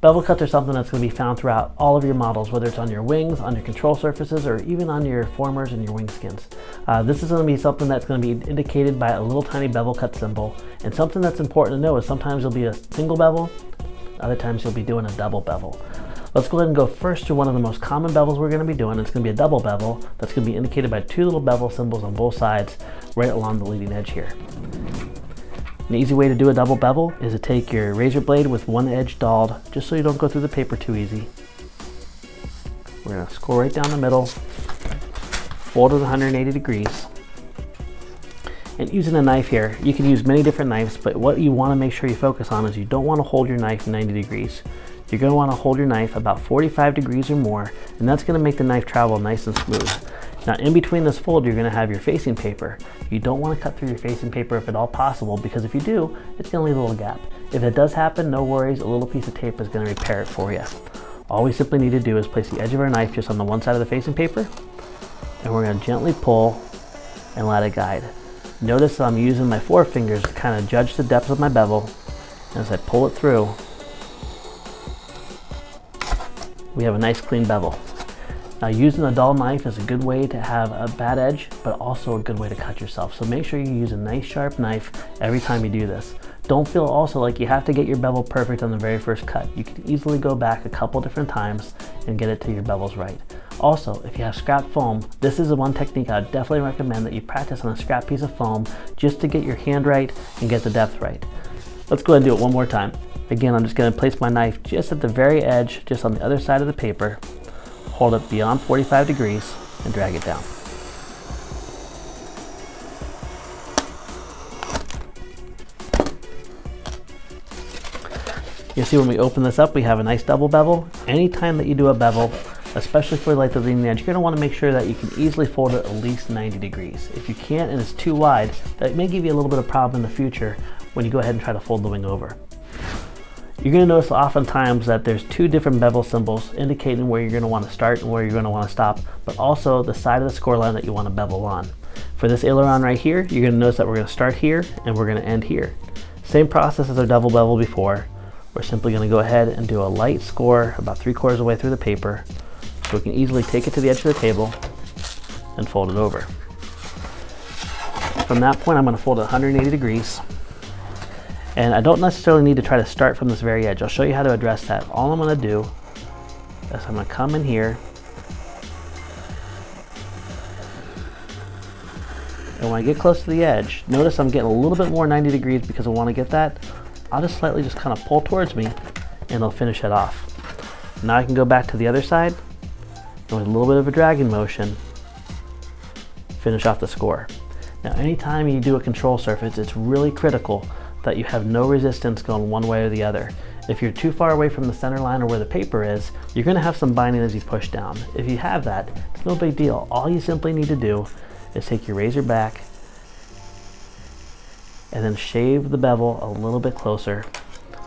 Bevel cuts are something that's going to be found throughout all of your models, whether it's on your wings, on your control surfaces, or even on your formers and your wing skins. This is going to be something that's going to be indicated by a little tiny bevel cut symbol. And something that's important to know is sometimes you'll be a single bevel, other times you'll be doing a double bevel. Let's go ahead and go first to one of the most common bevels we're going to be doing. It's going to be a double bevel that's going to be indicated by two little bevel symbols on both sides right along the leading edge here. An easy way to do a double bevel is to take your razor blade with one edge dulled, just so you don't go through the paper too easy. We're going to score right down the middle, fold it 180 degrees. And using a knife here, you can use many different knives, but what you want to make sure you focus on is you don't want to hold your knife 90 degrees. You're going to want to hold your knife about 45 degrees or more, and that's going to make the knife travel nice and smooth. Now in between this fold, you're going to have your facing paper. You don't want to cut through your facing paper if at all possible, because if you do, it's going to leave a little gap. If it does happen, no worries, a little piece of tape is going to repair it for you. All we simply need to do is place the edge of our knife just on the one side of the facing paper, and we're going to gently pull and let it guide. Notice I'm using my forefingers to kind of judge the depth of my bevel. As I pull it through, we have a nice clean bevel. Now using a dull knife is a good way to have a bad edge, but also a good way to cut yourself. So make sure you use a nice sharp knife every time you do this. Don't feel also like you have to get your bevel perfect on the very first cut. You can easily go back a couple different times and get it to your bevels right. Also, if you have scrap foam, this is the one technique I would definitely recommend that you practice on a scrap piece of foam just to get your hand right and get the depth right. Let's go ahead and do it one more time. Again, I'm just going to place my knife just at the very edge, just on the other side of the paper, hold it beyond 45 degrees, and drag it down. You see when we open this up, we have a nice double bevel. Anytime that you do a bevel, especially for like the leading edge, you're going to want to make sure that you can easily fold it at least 90 degrees. If you can't and it's too wide, that may give you a little bit of problem in the future when you go ahead and try to fold the wing over. You're going to notice oftentimes that there's two different bevel symbols indicating where you're going to want to start and where you're going to want to stop, but also the side of the score line that you want to bevel on. For this aileron right here, you're going to notice that we're going to start here and we're going to end here. Same process as our double bevel before. We're simply going to go ahead and do a light score about 3/4 of the way through the paper, so we can easily take it to the edge of the table and fold it over. From that point, I'm going to fold it 180 degrees. And I don't necessarily need to try to start from this very edge. I'll show you how to address that. All I'm going to do is I'm going to come in here, and when I get close to the edge, notice I'm getting a little bit more 90 degrees because I want to get that. I'll just slightly just kind of pull towards me and it'll finish it off. Now I can go back to the other side and with a little bit of a dragging motion, finish off the score. Now anytime you do a control surface, it's really critical that you have no resistance going one way or the other. If you're too far away from the center line or where the paper is, you're going to have some binding as you push down. If you have that, it's no big deal. All you simply need to do is take your razor back and then shave the bevel a little bit closer,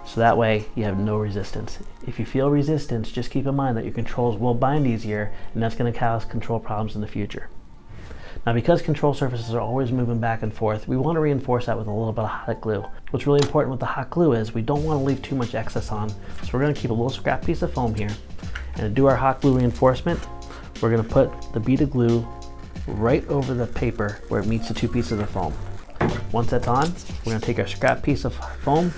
so that way you have no resistance. If you feel resistance, just keep in mind that your controls will bind easier, and that's going to cause control problems in the future. Now because control surfaces are always moving back and forth, we want to reinforce that with a little bit of hot glue. What's really important with the hot glue is we don't want to leave too much excess on, so we're going to keep a little scrap piece of foam here. And to do our hot glue reinforcement, we're going to put the bead of glue right over the paper where it meets the two pieces of foam. Once that's on, we're going to take our scrap piece of foam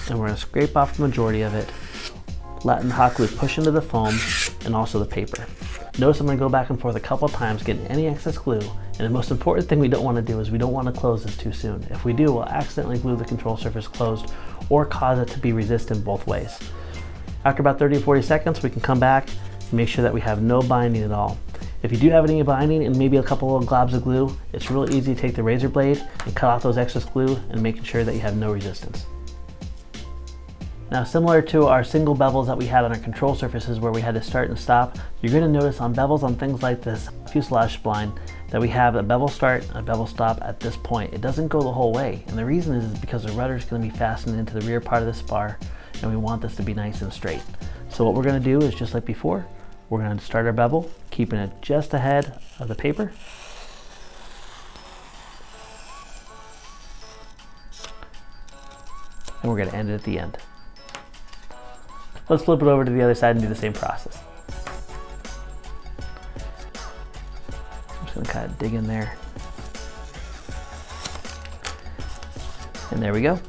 and we're going to scrape off the majority of it, letting the hot glue push into the foam and also the paper. Notice I'm going to go back and forth a couple times getting any excess glue, and the most important thing we don't want to do is we don't want to close this too soon. If we do, we'll accidentally glue the control surface closed or cause it to be resistant both ways. After about 30 or 40 seconds, we can come back and make sure that we have no binding at all. If you do have any binding and maybe a couple little globs of glue, it's really easy to take the razor blade and cut off those excess glue and making sure that you have no resistance. Now similar to our single bevels that we had on our control surfaces where we had to start and stop, you're going to notice on bevels on things like this fuselage spline that we have a bevel start and a bevel stop at this point. It doesn't go the whole way, and the reason is because the rudder is going to be fastened into the rear part of this spar, and we want this to be nice and straight. So what we're going to do is just like before, we're going to start our bevel, keeping it just ahead of the paper. And we're going to end it at the end. Let's flip it over to the other side and do the same process. I'm just going to kind of dig in there. And there we go.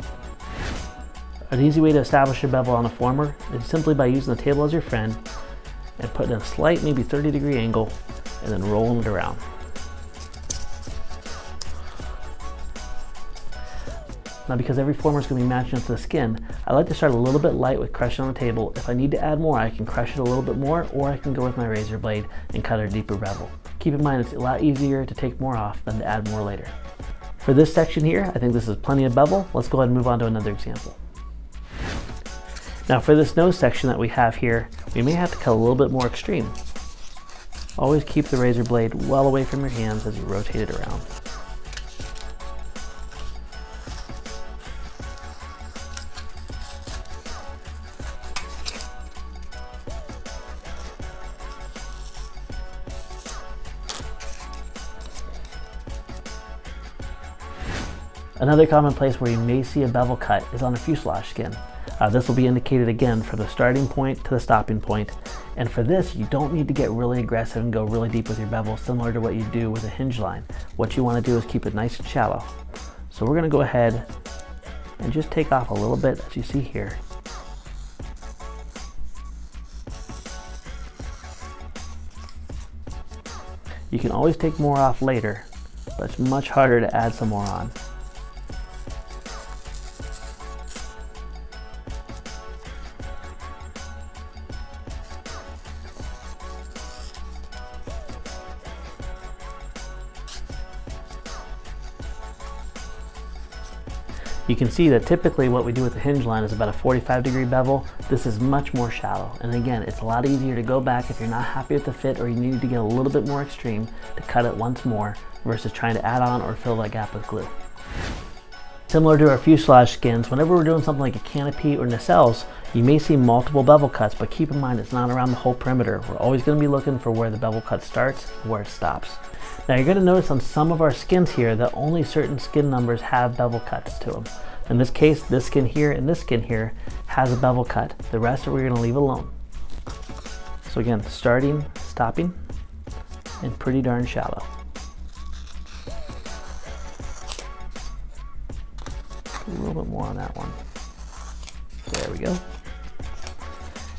An easy way to establish your bevel on a former is simply by using the table as your friend and putting a slight, maybe 30-degree angle, and then rolling it around. Now, because every former is going to be matching up to the skin, I like to start a little bit light with crushing on the table. If I need to add more, I can crush it a little bit more, or I can go with my razor blade and cut a deeper bevel. Keep in mind, it's a lot easier to take more off than to add more later. For this section here, I think this is plenty of bevel. Let's go ahead and move on to another example. Now for this nose section that we have here, we may have to cut a little bit more extreme. Always keep the razor blade well away from your hands as you rotate it around. Another common place where you may see a bevel cut is on a fuselage skin. This will be indicated again from the starting point to the stopping point. And for this, you don't need to get really aggressive and go really deep with your bevel, similar to what you do with a hinge line. What you want to do is keep it nice and shallow. So we're going to go ahead and just take off a little bit, as you see here. You can always take more off later, but it's much harder to add some more on. You can see that typically what we do with the hinge line is about a 45-degree bevel. This is much more shallow. And again, it's a lot easier to go back if you're not happy with the fit or you need to get a little bit more extreme to cut it once more versus trying to add on or fill that gap with glue. Similar to our fuselage skins, whenever we're doing something like a canopy or nacelles, you may see multiple bevel cuts, but keep in mind it's not around the whole perimeter. We're always going to be looking for where the bevel cut starts and where it stops. Now you're going to notice on some of our skins here that only certain skin numbers have bevel cuts to them. In this case, this skin here and this skin here has a bevel cut. The rest we're going to leave alone. So again, starting, stopping, and pretty darn shallow. A little bit more on that one. There we go.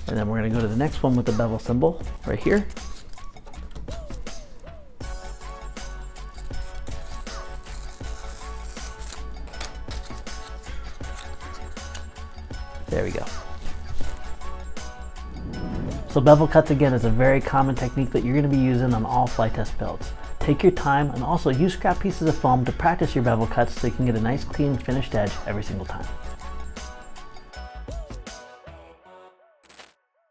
And then we're going to go to the next one with the bevel symbol right here. There we go. So bevel cuts again is a very common technique that you're going to be using on all Flite test builds. Take your time and also use scrap pieces of foam to practice your bevel cuts so you can get a nice clean finished edge every single time.